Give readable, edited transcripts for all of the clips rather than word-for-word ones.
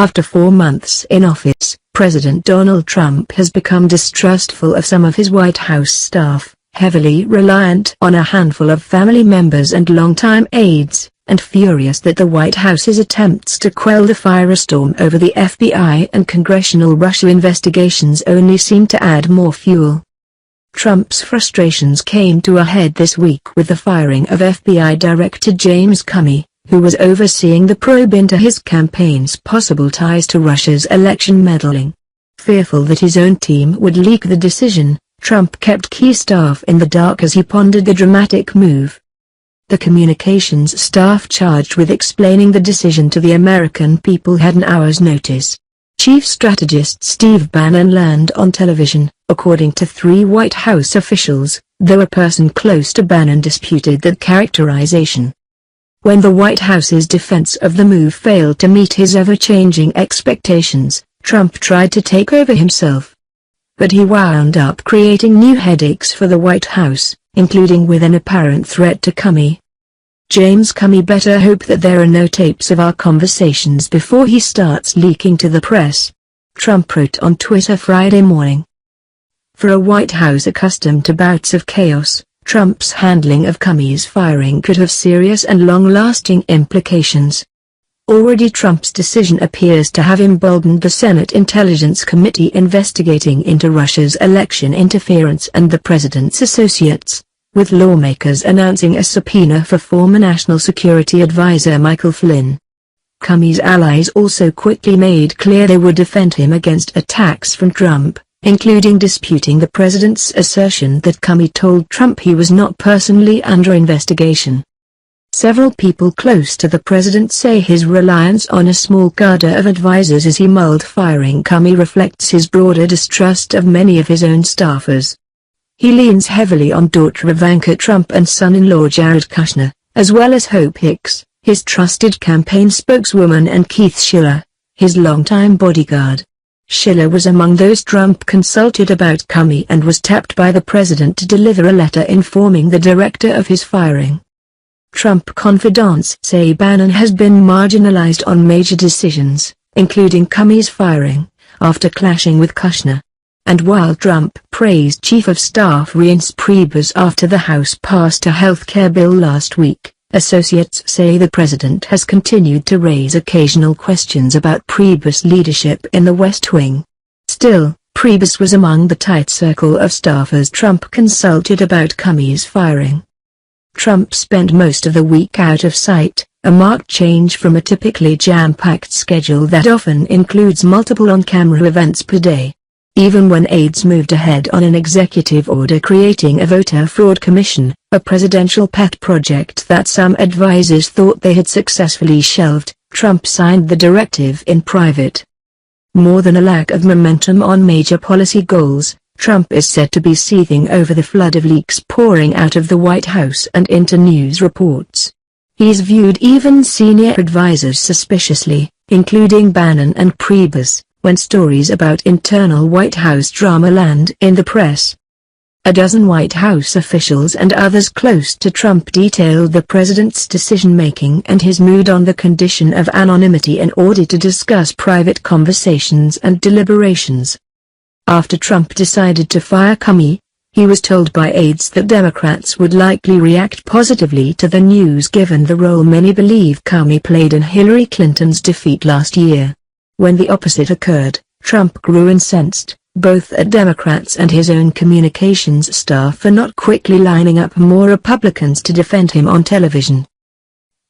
After 4 months in office, President Donald Trump has become distrustful of some of his White House staff, heavily reliant on a handful of family members and longtime aides, and furious that the White House's attempts to quell the firestorm over the FBI and congressional Russia investigations only seem to add more fuel. Trump's frustrations came to a head this week with the firing of FBI Director James Comey, who was overseeing the probe into his campaign's possible ties to Russia's election meddling. Fearful that his own team would leak the decision, Trump kept key staff in the dark as he pondered the dramatic move. The communications staff charged with explaining the decision to the American people had an hour's notice. Chief strategist Steve Bannon learned on television, according to 3 White House officials, though a person close to Bannon disputed that characterization. When the White House's defense of the move failed to meet his ever-changing expectations, Trump tried to take over himself. But he wound up creating new headaches for the White House, including with an apparent threat to Comey. James Comey better hope that there are no tapes of our conversations before he starts leaking to the press, Trump wrote on Twitter Friday morning. For a White House accustomed to bouts of chaos, Trump's handling of Comey's firing could have serious and long-lasting implications. Already Trump's decision appears to have emboldened the Senate Intelligence Committee investigating into Russia's election interference and the president's associates, with lawmakers announcing a subpoena for former National Security Advisor Michael Flynn. Comey's allies also quickly made clear they would defend him against attacks from Trump, including disputing the president's assertion that Comey told Trump he was not personally under investigation. Several people close to the president say his reliance on a small cadre of advisers as he mulled firing Comey reflects his broader distrust of many of his own staffers. He leans heavily on daughter Ivanka Trump and son-in-law Jared Kushner, as well as Hope Hicks, his trusted campaign spokeswoman, and Keith Schiller, his longtime bodyguard. Schiller was among those Trump consulted about Comey and was tapped by the president to deliver a letter informing the director of his firing. Trump confidants say Bannon has been marginalized on major decisions, including Comey's firing, after clashing with Kushner. And while Trump praised Chief of Staff Reince Priebus after the House passed a health care bill last week, associates say the president has continued to raise occasional questions about Priebus' leadership in the West Wing. Still, Priebus was among the tight circle of staffers Trump consulted about Comey's firing. Trump spent most of the week out of sight, a marked change from a typically jam-packed schedule that often includes multiple on-camera events per day. Even when aides moved ahead on an executive order creating a voter fraud commission, a presidential pet project that some advisers thought they had successfully shelved, Trump signed the directive in private. More than a lack of momentum on major policy goals, Trump is said to be seething over the flood of leaks pouring out of the White House and into news reports. He's viewed even senior advisers suspiciously, including Bannon and Priebus, when stories about internal White House drama land in the press. A dozen White House officials and others close to Trump detailed the president's decision-making and his mood on the condition of anonymity in order to discuss private conversations and deliberations. After Trump decided to fire Comey, he was told by aides that Democrats would likely react positively to the news given the role many believe Comey played in Hillary Clinton's defeat last year. When the opposite occurred, Trump grew incensed, both at Democrats and his own communications staff for not quickly lining up more Republicans to defend him on television.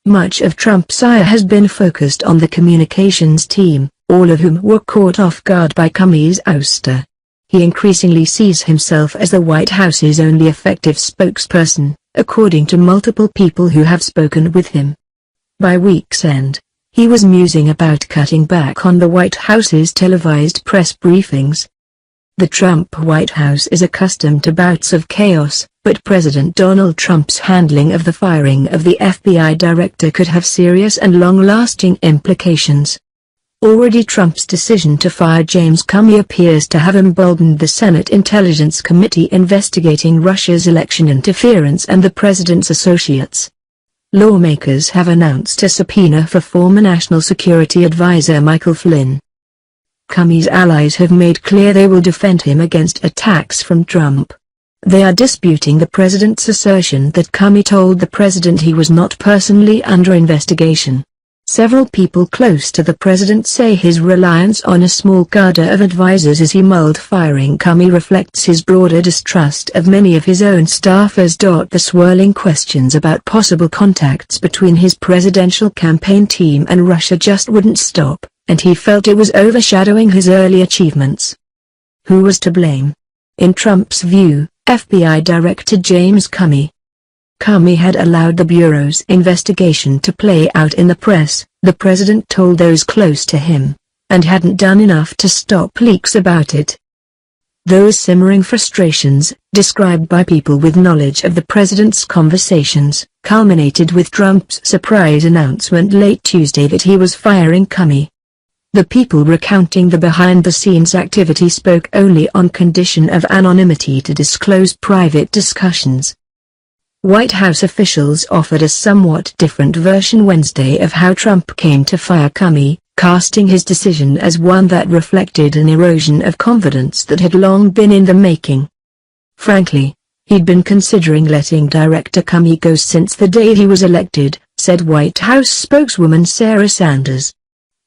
Much of Trump's ire has been focused on the communications team, all of whom were caught off guard by Comey's ouster. He increasingly sees himself as the White House's only effective spokesperson, according to multiple people who have spoken with him. By week's end, he was musing about cutting back on the White House's televised press briefings. The Trump White House is accustomed to bouts of chaos, but President Donald Trump's handling of the firing of the FBI director could have serious and long-lasting implications. Already Trump's decision to fire James Comey appears to have emboldened the Senate Intelligence Committee investigating Russia's election interference and the president's associates. Lawmakers have announced a subpoena for former National Security Advisor Michael Flynn. Comey's allies have made clear they will defend him against attacks from Trump. They are disputing the president's assertion that Comey told the president he was not personally under investigation. Several people close to the president say his reliance on a small cadre of advisors as he mulled firing Comey reflects his broader distrust of many of his own staffers. The swirling questions about possible contacts between his presidential campaign team and Russia just wouldn't stop, and he felt it was overshadowing his early achievements. Who was to blame? In Trump's view, FBI Director James Comey. Comey had allowed the Bureau's investigation to play out in the press, the president told those close to him, and hadn't done enough to stop leaks about it. Those simmering frustrations, described by people with knowledge of the president's conversations, culminated with Trump's surprise announcement late Tuesday that he was firing Comey. The people recounting the behind-the-scenes activity spoke only on condition of anonymity to disclose private discussions. White House officials offered a somewhat different version Wednesday of how Trump came to fire Comey, casting his decision as one that reflected an erosion of confidence that had long been in the making. Frankly, he'd been considering letting Director Comey go since the day he was elected, said White House spokeswoman Sarah Sanders.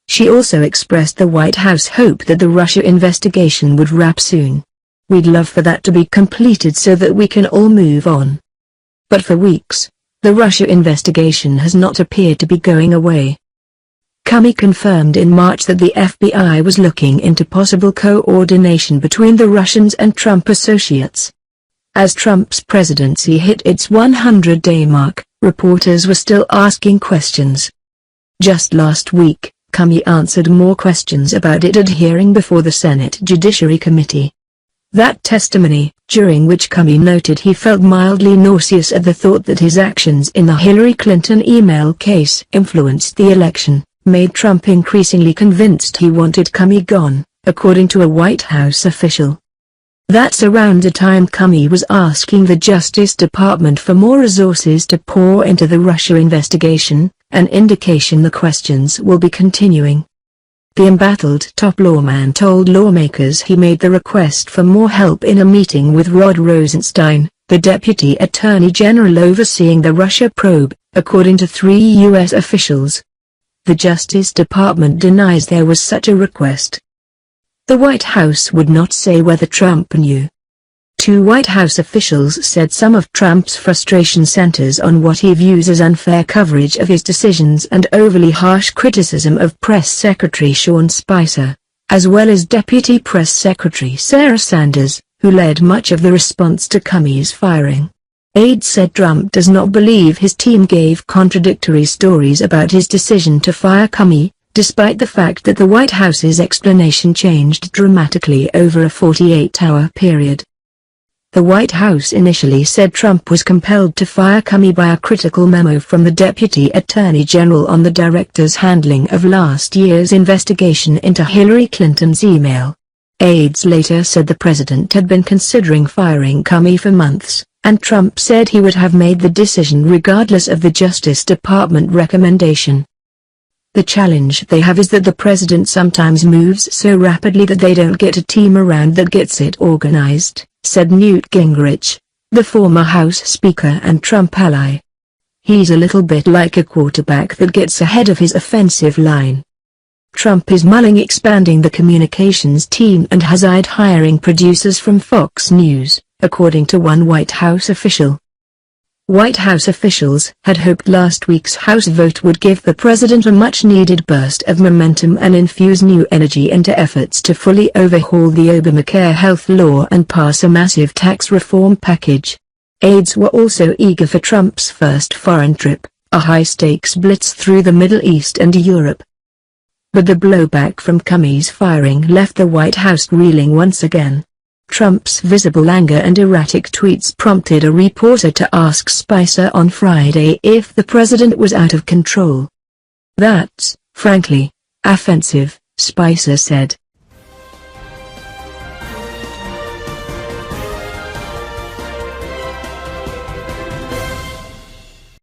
She also expressed the White House hope that the Russia investigation would wrap soon. We'd love for that to be completed so that we can all move on. But for weeks, the Russia investigation has not appeared to be going away. Comey confirmed in March that the FBI was looking into possible coordination between the Russians and Trump associates. As Trump's presidency hit its 100-day mark, reporters were still asking questions. Just last week, Comey answered more questions about it at a hearing before the Senate Judiciary Committee. That testimony, during which Comey noted he felt mildly nauseous at the thought that his actions in the Hillary Clinton email case influenced the election, made Trump increasingly convinced he wanted Comey gone, according to a White House official. That's around the time Comey was asking the Justice Department for more resources to pour into the Russia investigation, an indication the questions will be continuing. The embattled top lawman told lawmakers he made the request for more help in a meeting with Rod Rosenstein, the Deputy Attorney General overseeing the Russia probe, according to 3 U.S. officials. The Justice Department denies there was such a request. The White House would not say whether Trump knew. 2 White House officials said some of Trump's frustration centers on what he views as unfair coverage of his decisions and overly harsh criticism of Press Secretary Sean Spicer, as well as Deputy Press Secretary Sarah Sanders, who led much of the response to Comey's firing. Aides said Trump does not believe his team gave contradictory stories about his decision to fire Comey, despite the fact that the White House's explanation changed dramatically over a 48-hour period. The White House initially said Trump was compelled to fire Comey by a critical memo from the Deputy Attorney General on the director's handling of last year's investigation into Hillary Clinton's email. Aides later said the president had been considering firing Comey for months, and Trump said he would have made the decision regardless of the Justice Department recommendation. The challenge they have is that the president sometimes moves so rapidly that they don't get a team around that gets it organized, said Newt Gingrich, the former House Speaker and Trump ally. He's a little bit like a quarterback that gets ahead of his offensive line. Trump is mulling expanding the communications team and has eyed hiring producers from Fox News, according to one White House official. White House officials had hoped last week's House vote would give the president a much-needed burst of momentum and infuse new energy into efforts to fully overhaul the Obamacare health law and pass a massive tax reform package. Aides were also eager for Trump's first foreign trip, a high-stakes blitz through the Middle East and Europe. But the blowback from Comey's firing left the White House reeling once again. Trump's visible anger and erratic tweets prompted a reporter to ask Spicer on Friday if the president was out of control. "That's, frankly, offensive," Spicer said.